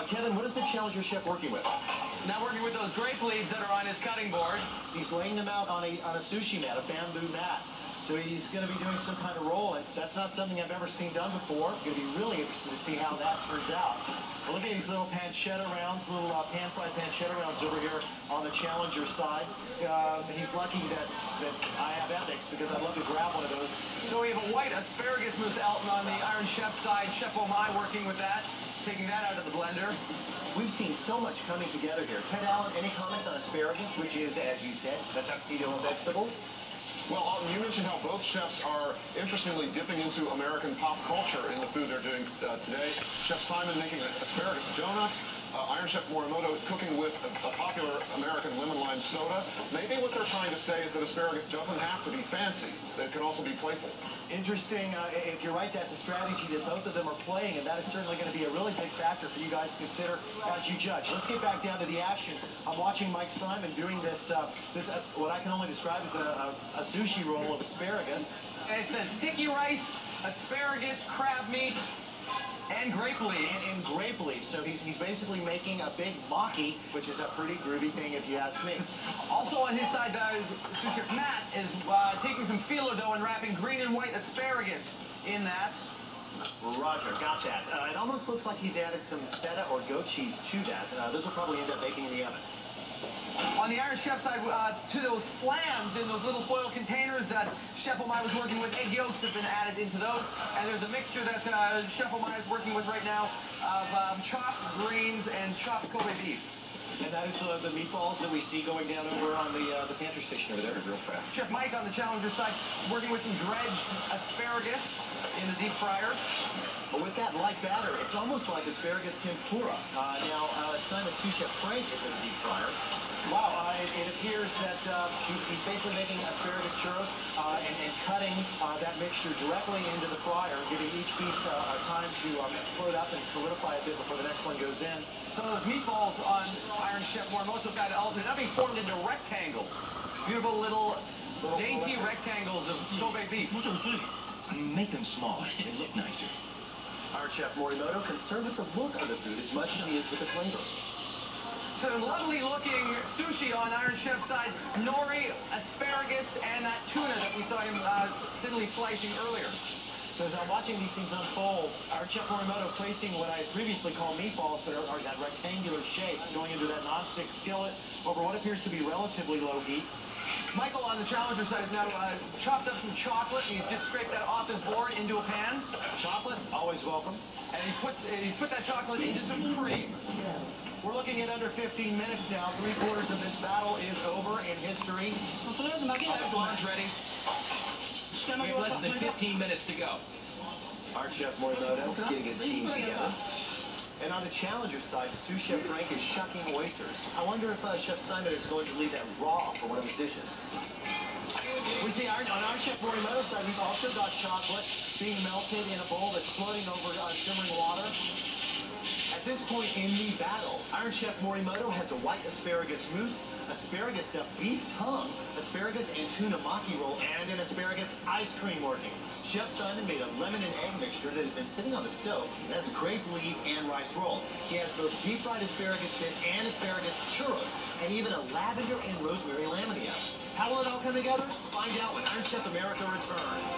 Kevin, what is the Challenger chef working with? Now working with those grape leaves that are on his cutting board. He's laying them out on a sushi mat, a bamboo mat. So he's going to be doing some kind of roll, and that's not something I've ever seen done before. I'm going to be really interested to see how that turns out. Look at these little pancetta rounds, little pan-fried pancetta rounds over here on the Challenger side. He's lucky that I have ethics, because I'd love to grab one of those. So we have a white asparagus mousse Elton on the Iron Chef side. Chef Omai working with that, taking that out of the blender. We've seen so much coming together here. Ted Allen, any comments on asparagus, which is, as you said, the tuxedo of vegetables? Well, you mentioned how both chefs are, interestingly, dipping into American pop culture in the food they're doing today. Chef Simon making asparagus donuts. Iron Chef Morimoto cooking with a popular American lemon lime soda. Maybe what they're trying to say is that asparagus doesn't have to be fancy. It can also be playful. Interesting. If you're right, that's a strategy that both of them are playing, and that is certainly going to be a really big factor for you guys to consider as you judge. Let's get back down to the action. I'm watching Mike Simon doing this, what I can only describe as a sushi roll of asparagus. It says sticky rice, asparagus, crab meat, and grape leaves. And grape leaves. So he's basically making a big maki, which is a pretty groovy thing if you ask me. Also on his side, sous chef Matt is taking some phyllo dough and wrapping green and white asparagus in that. Roger, got that. It almost looks like he's added some feta or goat cheese to that. Those will probably end up baking in the oven. On the Iron Chef side, to those flams in those little foil containers that Chef Omai was working with, egg yolks have been added into those. And there's a mixture that Chef Omai is working with right now of chopped greens and chopped Kobe beef. And that is the meatballs that we see going down over on the pantry station over there real fast. Chef Mike on the Challenger side working with some dredged asparagus in the deep fryer. But with that light batter, it's almost like asparagus tempura. Now, Simon Sous Chef Frank is in the deep fryer. Wow, it appears that he's basically making asparagus churros and cutting that mixture directly into the fryer, giving each piece time to float up and solidify a bit before the next one goes in. So those meatballs on Iron Chef Morimoto's side are now being formed into rectangles. Beautiful little dainty rectangles of Kobe beef. Make them smaller. They look nicer. Iron Chef Morimoto concerned with the look of the food as much as he is with the flavor. Some lovely looking sushi on Iron Chef's side. Nori, asparagus, and that tuna that we saw him thinly slicing earlier. So as I'm watching these things unfold, Iron Chef Morimoto placing what I previously called meatballs, but are that rectangular shape, going into that non-stick skillet over what appears to be relatively low heat. Michael on the Challenger side has now chopped up some chocolate, and he's just scraped that off his board into a pan. Chocolate, always welcome. And he's put that chocolate into some cream. We're looking at under 15 minutes now. 3/4 of this battle is over in history. The blonde's ready. We have less than 15 minutes to go. Iron Chef Morimoto getting his team together. And on the Challenger side, Sous Chef Frank is shucking oysters. I wonder if Chef Simon is going to leave that raw for one of his dishes. We see on Iron Chef Morimoto's side, we've also got chocolate being melted in a bowl that's floating over simmering water. At this point in the battle, Iron Chef Morimoto has a white asparagus mousse, asparagus stuffed beef tongue, asparagus and tuna maki roll, and an asparagus ice cream working. Chef Simon made a lemon and egg mixture that has been sitting on the stove. It has a grape leaf and rice roll. He has both deep-fried asparagus bits and asparagus churros, and even a lavender and rosemary laminium. How will it all come together? Find out when Iron Chef America returns.